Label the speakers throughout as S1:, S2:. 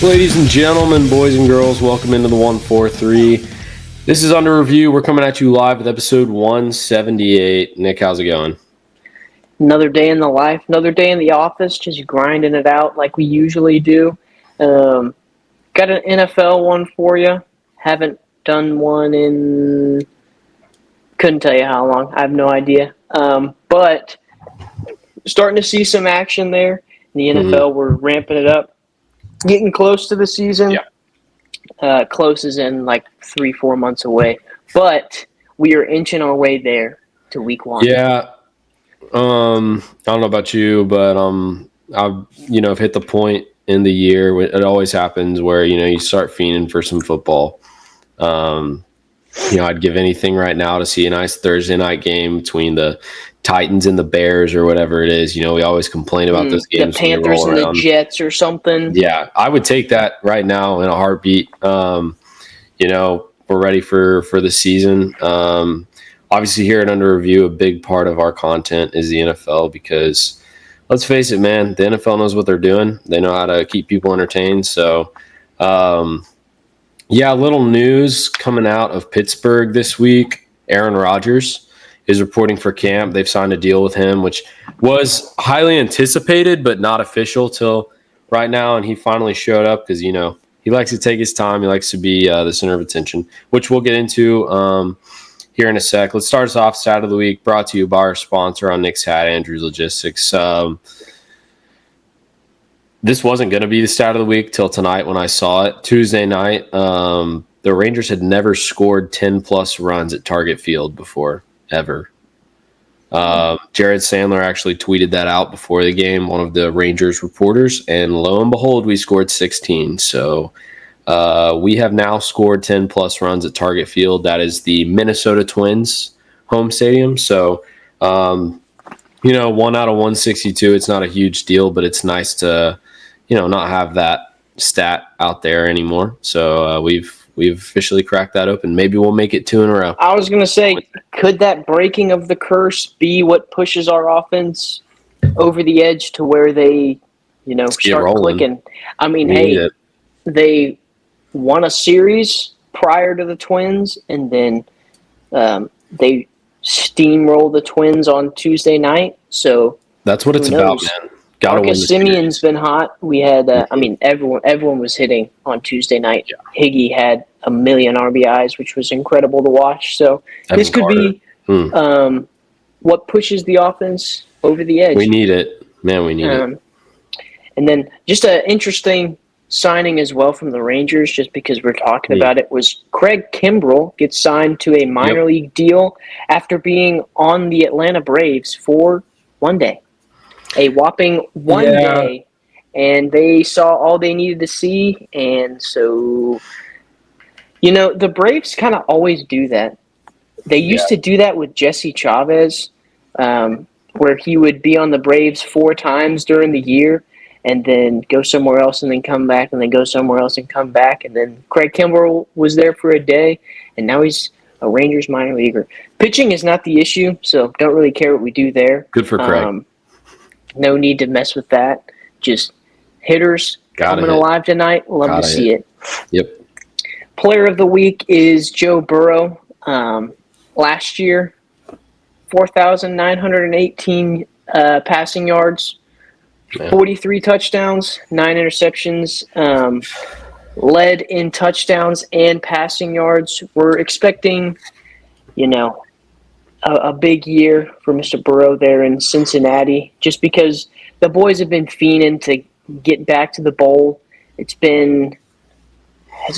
S1: Ladies and gentlemen, boys and girls, welcome into the 143. This is Under Review. We're coming at you live with episode 178. Nick, how's it going?
S2: Another day in the life, another day in the office, just grinding it out like we usually do. Got an NFL one for you. Haven't done one in, couldn't tell you how long. I have no idea. But starting to see some action there. In the NFL, we're ramping it up. Getting close to the season.
S1: Yeah.
S2: Close is in like 3-4 months away. But we are inching our way there to week one.
S1: Yeah. I don't know about you, but I've hit the point in the year. It always happens where you start fiending for some football. I'd give anything right now to see a nice Thursday night game between the Titans and the Bears or whatever it is. We always complain about those games.
S2: The Panthers and the Jets or something.
S1: Yeah, I would take that right now in a heartbeat. We're ready for the season. Obviously, here at Under Review, a big part of our content is the NFL because, let's face it, man, the NFL knows what they're doing. They know how to keep people entertained. So, a little news coming out of Pittsburgh this week. Aaron Rodgers is reporting for camp. They've signed a deal with him, which was highly anticipated but not official till right now. And he finally showed up because, he likes to take his time. He likes to be the center of attention, which we'll get into here in a sec. Let's start us off. Stat of the week brought to you by our sponsor on Nick's Hat, Andrews Logistics. This wasn't going to be the stat of the week till tonight when I saw it. Tuesday night, the Rangers had never scored 10-plus runs at Target Field before, ever. Jared Sandler actually tweeted that out before the game, one of the Rangers reporters, and lo and behold, we scored 16. So we have now scored 10-plus runs at Target Field. That is the Minnesota Twins home stadium. So, 1 out of 162, it's not a huge deal, but it's nice to not have that stat out there anymore. So we've officially cracked that open. Maybe we'll make it 2 in a row.
S2: I was going to say, could that breaking of the curse be what pushes our offense over the edge to where they, start clicking? I mean, they won a series prior to the Twins, and then they steamrolled the Twins on Tuesday night. So
S1: that's what it's about, man.
S2: Marcus Simeon's been hot. We had, everyone was hitting on Tuesday night. Yeah. Higgy had 1 million RBIs, which was incredible to watch. So this could be what pushes the offense over the edge.
S1: We need it. Man, we need it.
S2: And then just an interesting signing as well from the Rangers, just because we're talking about it, was Craig Kimbrell gets signed to a minor league deal after being on the Atlanta Braves for 1 day. A whopping 1 day, and they saw all they needed to see, and so, the Braves kind of always do that. They used to do that with Jesse Chavez, where he would be on the Braves 4 times during the year, and then go somewhere else, and then come back, and then go somewhere else and come back, and then Craig Kimbrell was there for a day, and now he's a Rangers minor leaguer. Pitching is not the issue, so don't really care what we do there.
S1: Good for Craig.
S2: No need to mess with that. Just hitters coming alive tonight. Love to see it.
S1: Yep.
S2: Player of the week is Joe Burrow. Last year, 4,918 passing yards, 43 touchdowns, 9 interceptions, led in touchdowns and passing yards. We're expecting, a big year for Mr. Burrow there in Cincinnati, just because the boys have been fiending to get back to the bowl. Has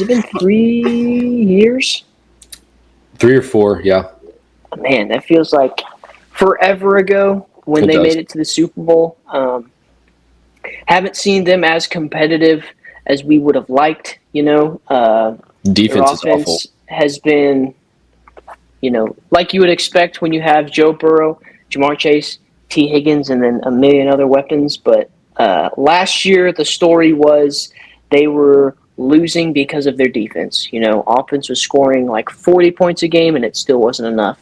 S2: it been 3 years?
S1: 3 or 4, yeah.
S2: Man, that feels like forever ago when they made it to the Super Bowl. Haven't seen them as competitive as we would have liked,
S1: Defense is awful.
S2: Has been, like you would expect when you have Joe Burrow, Jamar Chase, T. Higgins, and then a million other weapons. But last year, the story was they were losing because of their defense. Offense was scoring like 40 points a game, and it still wasn't enough.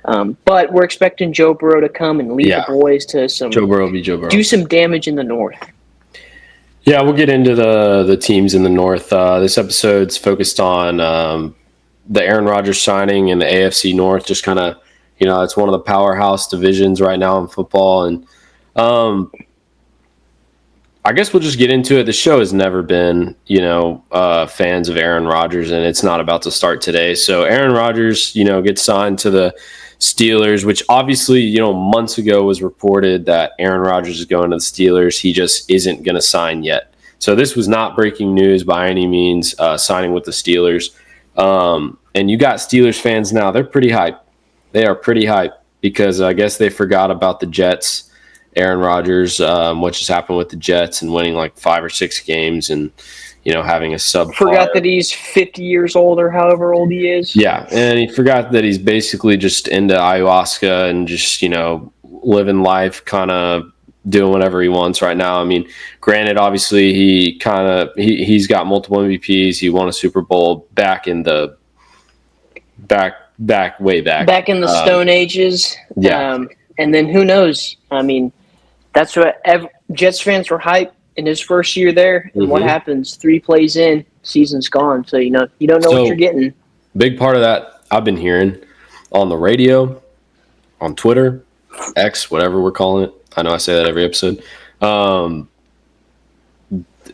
S2: But we're expecting Joe Burrow to come and lead the boys to some
S1: Joe Burrow be Joe Burrow.
S2: Do some damage in the North.
S1: Yeah, we'll get into the teams in the North. This episode's focused on the Aaron Rodgers signing in the AFC North. Just kind of, it's one of the powerhouse divisions right now in football. And I guess we'll just get into it. The show has never been, fans of Aaron Rodgers, and it's not about to start today. So Aaron Rodgers, gets signed to the Steelers, which obviously, months ago was reported that Aaron Rodgers is going to the Steelers. He just isn't going to sign yet. So this was not breaking news by any means, signing with the Steelers. And you got Steelers fans now. They're pretty hyped. They are pretty hyped because I guess they forgot about the Jets. Aaron Rodgers, what just happened with the Jets and winning like 5 or 6 games and, having a sub.
S2: Forgot that he's 50 years old or however old he is.
S1: Yeah, and he forgot that he's basically just into ayahuasca and just, living life, kind of doing whatever he wants right now. I mean, granted, obviously he's got multiple MVPs. He won a Super Bowl back in the way back.
S2: Back in the Stone Ages.
S1: Yeah.
S2: And then who knows? I mean, that's what Jets fans were hyped in his first year there. And what happens? 3 plays in, season's gone. So, you don't know what you're getting.
S1: Big part of that I've been hearing on the radio, on Twitter, X, whatever we're calling it. I know I say that every episode.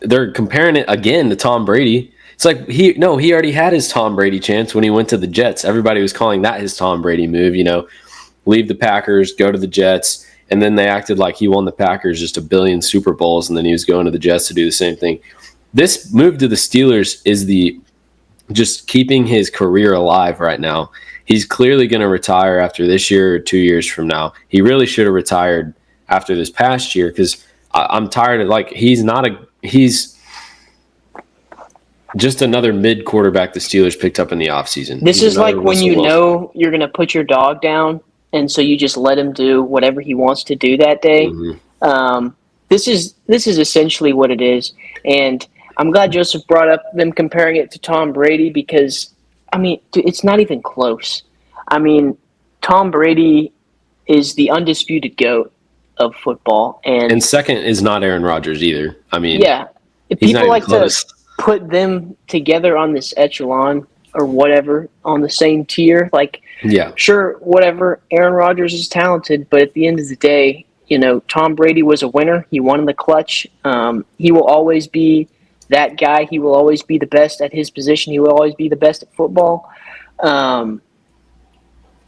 S1: They're comparing it again to Tom Brady. It's like he already had his Tom Brady chance when he went to the Jets. Everybody was calling that his Tom Brady move, leave the Packers, go to the Jets. And then they acted like he won the Packers just 1 billion Super Bowls, and then he was going to the Jets to do the same thing. This move to the Steelers is just keeping his career alive right now. He's clearly going to retire after this year or 2 years from now. He really should have retired after this past year because I'm tired of he's just another mid quarterback the Steelers picked up in the offseason.
S2: This is like when you're going to put your dog down, and so you just let him do whatever he wants to do that day. Mm-hmm. This is essentially what it is. And I'm glad Joseph brought up them comparing it to Tom Brady because, I mean, it's not even close. I mean, Tom Brady is the undisputed GOAT of football. And
S1: second is not Aaron Rodgers either. I mean,
S2: yeah. If people like close to put them together on this echelon or whatever, on the same tier, sure, whatever, Aaron Rodgers is talented, but at the end of the day, Tom Brady was a winner. He won in the clutch. He will always be that guy. He will always be the best at his position. He will always be the best at football.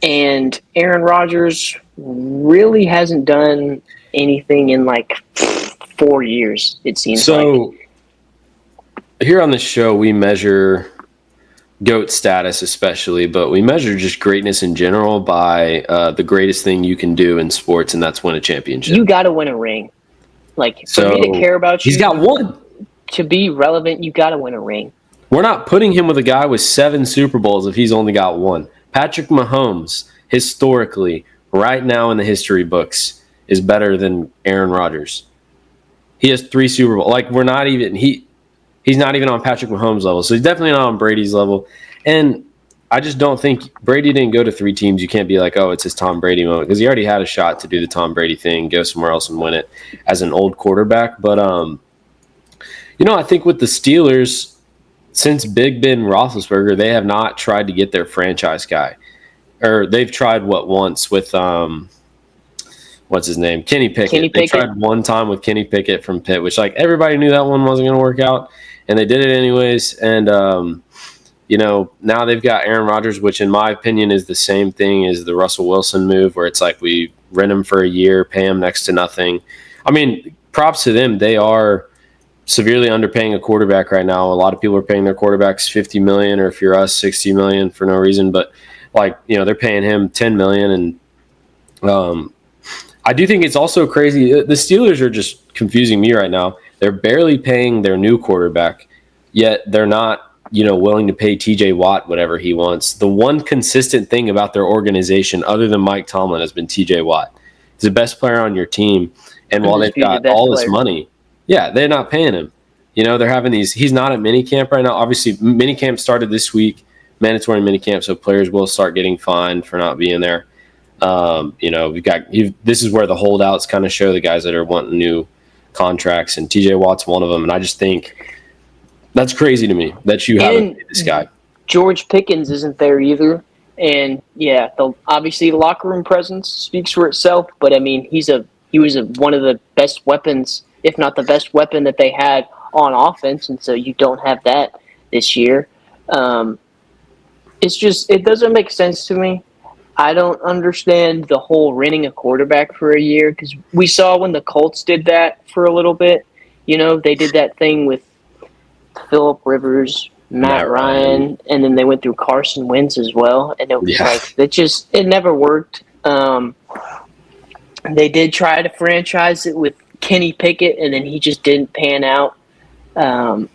S2: And Aaron Rodgers really hasn't done anything in 4 years, it seems like.
S1: Here on this show, we measure GOAT status especially, but we measure just greatness in general by the greatest thing you can do in sports, and that's win a championship.
S2: You got to win a ring. For me to care about you,
S1: he's got one.
S2: To be relevant, you got to win a ring.
S1: We're not putting him with a guy with 7 Super Bowls if he's only got one. Patrick Mahomes, historically, right now in the history books, is better than Aaron Rodgers. He has 3 Super Bowls. We're not even he's not even on Patrick Mahomes' level, so he's definitely not on Brady's level. And I just don't think Brady didn't go to 3 teams. You can't be like, oh, it's his Tom Brady moment, because he already had a shot to do the Tom Brady thing, go somewhere else and win it as an old quarterback. But I think with the Steelers, since Big Ben Roethlisberger, they have not tried to get their franchise guy, or they've tried once with what's his name, Kenny Pickett. They tried one time with Kenny Pickett from Pitt, which everybody knew that one wasn't going to work out. And they did it anyways. And, now they've got Aaron Rodgers, which in my opinion is the same thing as the Russell Wilson move, where it's we rent him for a year, pay him next to nothing. I mean, props to them. They are severely underpaying a quarterback right now. A lot of people are paying their quarterbacks $50 million, or if you're us, $60 million for no reason. But they're paying him $10 million. And I do think it's also crazy. The Steelers are just confusing me right now. They're barely paying their new quarterback, yet they're not, willing to pay TJ Watt whatever he wants. The one consistent thing about their organization, other than Mike Tomlin, has been TJ Watt. He's the best player on your team. And while they've got all this money, they're not paying him. They're having these. He's not at minicamp right now. Obviously, minicamp started this week, mandatory minicamp, so players will start getting fined for not being there. We've got this is where the holdouts kind of show the guys that are wanting new contracts, and TJ Watt's one of them. And I just think that's crazy to me that you haven't paid this guy.
S2: George Pickens isn't there either. And yeah, obviously the locker room presence speaks for itself. But I mean, he was one of the best weapons, if not the best weapon that they had on offense. And so you don't have that this year. It doesn't make sense to me. I don't understand the whole renting a quarterback for a year, because we saw when the Colts did that for a little bit. They did that thing with Phillip Rivers, Matt Ryan, and then they went through Carson Wentz as well. And it was it never worked. They did try to franchise it with Kenny Pickett, and then he just didn't pan out.
S1: Go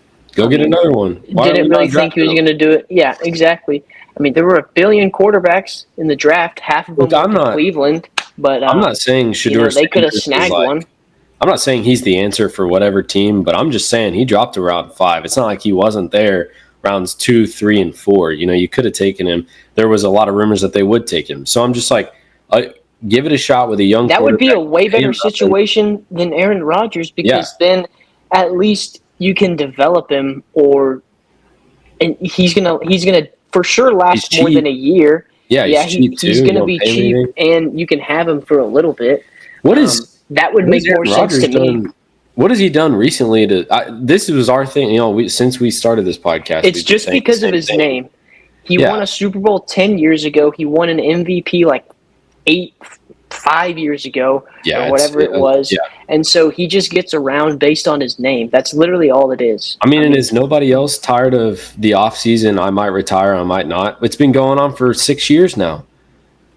S1: get another one.
S2: Didn't really think he was going to do it. Yeah, exactly. I mean, there were a billion quarterbacks in the draft. Half of them went to Cleveland. But
S1: I'm not saying Shedeur
S2: they could have snagged one.
S1: I'm not saying he's the answer for whatever team, but I'm just saying he dropped to round 5. It's not like he wasn't there rounds 2, 3, and 4. You could have taken him. There was a lot of rumors that they would take him. So I'm just like, give it a shot with a young quarterback.
S2: That would be a way better situation than Aaron Rodgers, because then at least you can develop him, and he's gonna for sure last more than a year.
S1: Yeah, he's
S2: going to be cheap, and you can have him for a little bit. That would make more sense to me.
S1: What has he done recently? This was our thing. Since we started this podcast,
S2: it's just because of his name. He won a Super Bowl 10 years ago. He won an MVP like 5 years ago, or whatever it was. Yeah. And so he just gets around based on his name. That's literally all it is.
S1: I mean, is nobody else tired of the offseason? I might retire, I might not. It's been going on for 6 years now.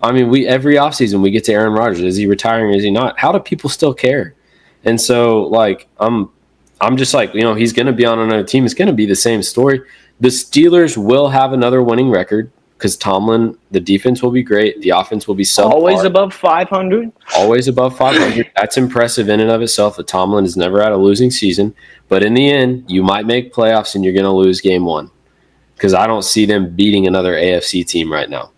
S1: I mean, every offseason we get to Aaron Rodgers. Is he retiring? Is he not? How do people still care? And so, like, I'm just like, he's going to be on another team. It's going to be the same story. The Steelers will have another winning record, because Tomlin, the defense will be great. The offense will be subpar.
S2: Always above 500.
S1: Always above 500. That's impressive in and of itself, that Tomlin has never had a losing season. But in the end, you might make playoffs and you're going to lose game 1, because I don't see them beating another AFC team right now.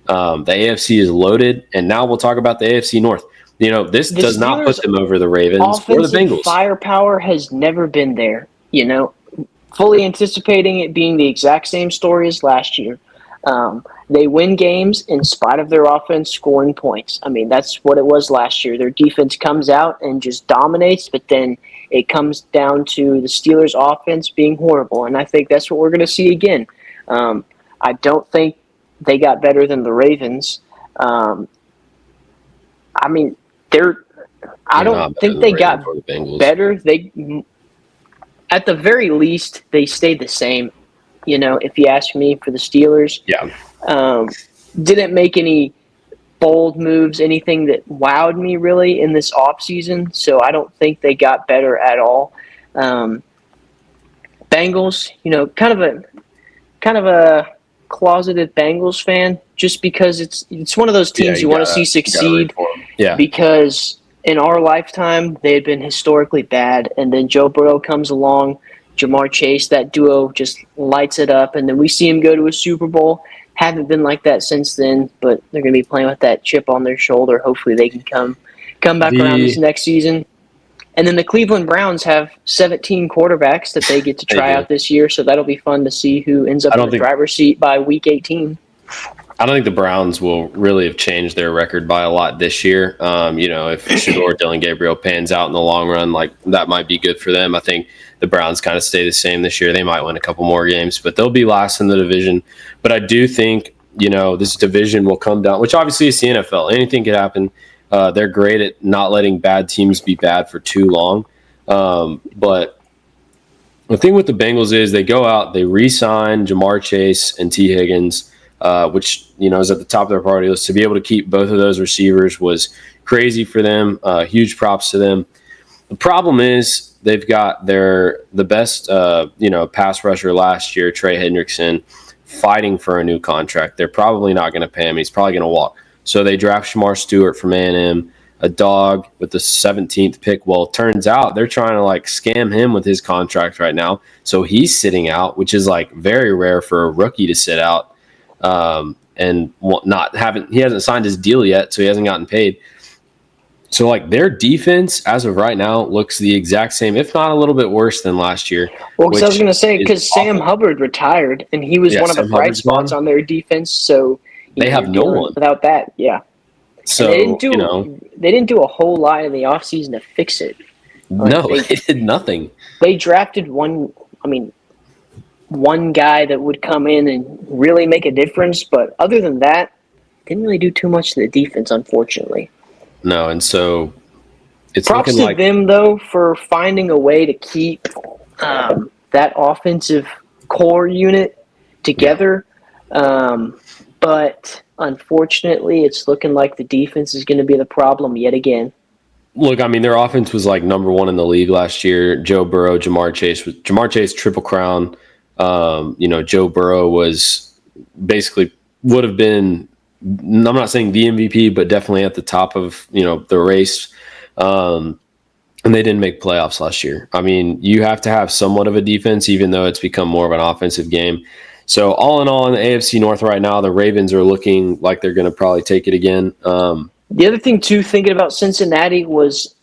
S1: The AFC is loaded, and now we'll talk about the AFC North. This does not put them over the Ravens or the Bengals.
S2: Firepower has never been there. Fully anticipating it being the exact same story as last year. They win games in spite of their offense scoring points. I mean, that's what it was last year. Their defense comes out and just dominates, but then it comes down to the Steelers' offense being horrible, and I think that's what we're going to see again. I don't think they got better than the Ravens. I don't think they got better. At the very least, they stayed the same. If you ask me, for the Steelers.
S1: Yeah.
S2: Didn't make any bold moves, anything that wowed me really in this offseason, so I don't think they got better at all. Bengals, kind of a closeted Bengals fan, just because it's one of those teams you want to see succeed.
S1: Yeah.
S2: Because in our lifetime, they had been historically bad, and then Joe Burrow comes along, Jamar Chase, that duo just lights it up, and then we see him go to a Super Bowl. Haven't been like that since then, but they're going to be playing with that chip on their shoulder. Hopefully they can come back around this next season. And then the Cleveland Browns have 17 quarterbacks that they get to try out this year, so that'll be fun to see who ends up in the driver's seat by Week 18.
S1: I don't think the Browns will really have changed their record by a lot this year. If Shedeur, Dylan Gabriel pans out in the long run, like, that might be good for them. I think the Browns kind of stay the same this year. They might win a couple more games, but they'll be last in the division. But I do think, this division will come down, which obviously is the NFL. Anything could happen. They're great at not letting bad teams be bad for too long. But the thing with the Bengals is they go out, they re-sign Jamar Chase and T. Higgins, which, is at the top of their priority list. To be able to keep both of those receivers was crazy for them. Huge props to them. The problem is they've got the best, pass rusher last year, Trey Hendrickson, fighting for a new contract. They're probably not going to pay him. He's probably going to walk. So they draft Shamar Stewart from A&M, a dog with the 17th pick. Well, it turns out they're trying to scam him with his contract right now. So he's sitting out, which is very rare for a rookie to sit out. He hasn't signed his deal yet, so he hasn't gotten paid. So, like, their defense, as of right now, looks the exact same, if not a little bit worse than last year.
S2: Well, because I was going to say, because Sam Hubbard retired, and he was one of the bright spots on their defense, so
S1: they have no one
S2: without that. Yeah.
S1: So,
S2: they didn't do a whole lot in the offseason to fix it.
S1: No, they did nothing.
S2: They drafted one guy that would come in and really make a difference, but other than that, didn't really do too much to the defense, unfortunately.
S1: No, and so it's
S2: props to them, though, for finding a way to keep that offensive core unit together. Yeah. But unfortunately, it's looking like the defense is going to be the problem yet again.
S1: Look, I mean, their offense was like number one in the league last year. Joe Burrow, Jamar Chase, Triple Crown. Joe Burrow was basically would have been, I'm not saying the MVP, but definitely at the top of, the race. And they didn't make playoffs last year. I mean, you have to have somewhat of a defense, even though it's become more of an offensive game. So all in all, in the AFC North right now, the Ravens are looking like they're going to probably take it again.
S2: The other thing, too, thinking about Cincinnati was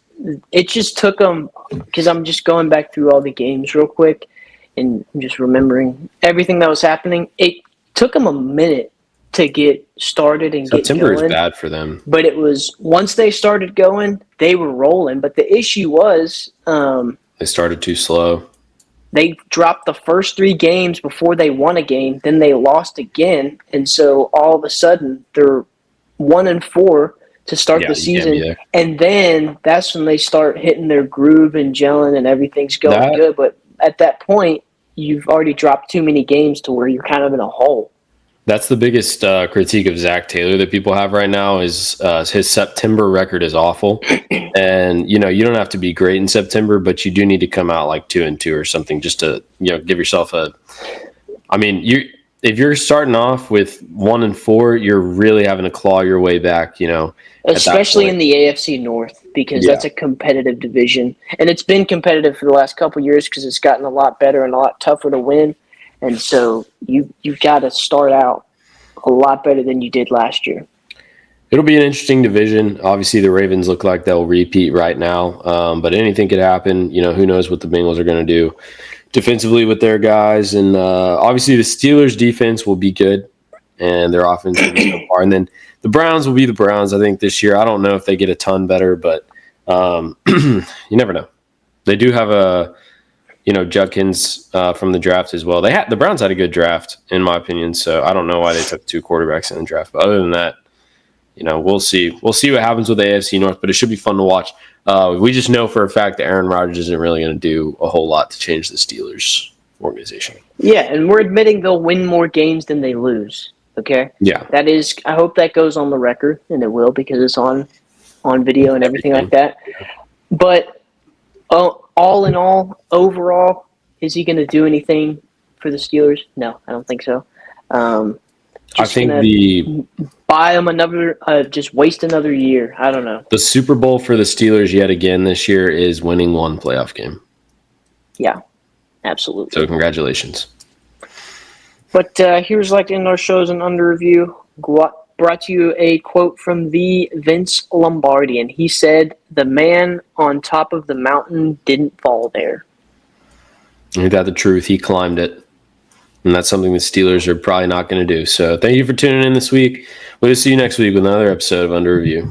S2: it just took them, because I'm just going back through all the games real quick and just remembering everything that was happening. It took them a minute to get started and get going.
S1: September is bad for them.
S2: But it was, once they started going, they were rolling. But the issue was
S1: they started too slow.
S2: They dropped the first 3 games before they won a game. Then they lost again. And so all of a sudden, they're 1-4 to start the season. And then that's when they start hitting their groove and gelling and everything's going good. But at that point, you've already dropped too many games to where you're kind of in a hole.
S1: That's the biggest critique of Zach Taylor that people have right now is his September record is awful. And, you don't have to be great in September, but you do need to come out like 2-2 or something just to, give yourself if you're starting off with 1-4, you're really having to claw your way back,
S2: especially in the AFC North, because that's a competitive division. And it's been competitive for the last couple of years because it's gotten a lot better and a lot tougher to win. And so you've got to start out a lot better than you did last year.
S1: It'll be an interesting division. Obviously, the Ravens look like they'll repeat right now, but anything could happen. Who knows what the Bengals are going to do defensively with their guys. And obviously, the Steelers' defense will be good, and their offense will be so far. And then the Browns will be the Browns, I think, this year. I don't know if they get a ton better, but you never know. They do have a Judkins from the draft as well. The Browns had a good draft, in my opinion, so I don't know why they took 2 quarterbacks in the draft. But other than that, we'll see. We'll see what happens with the AFC North, but it should be fun to watch. We just know for a fact that Aaron Rodgers isn't really going to do a whole lot to change the Steelers organization.
S2: Yeah, and we're admitting they'll win more games than they lose, okay?
S1: Yeah.
S2: That is, I hope that goes on the record, and it will because it's on video and everything like that. But all in all, overall, is he going to do anything for the Steelers? No, I don't think so.
S1: I think
S2: buy them another, just waste another year. I don't know.
S1: The Super Bowl for the Steelers yet again this year is winning 1 playoff game.
S2: Yeah, absolutely.
S1: So congratulations.
S2: But here's like in our shows and under review, brought to you a quote from the Vince Lombardi, and he said, "The man on top of the mountain didn't fall there."
S1: Ain't that the truth? He climbed it. And that's something the Steelers are probably not going to do. So thank you for tuning in this week. We'll see you next week with another episode of Under Review.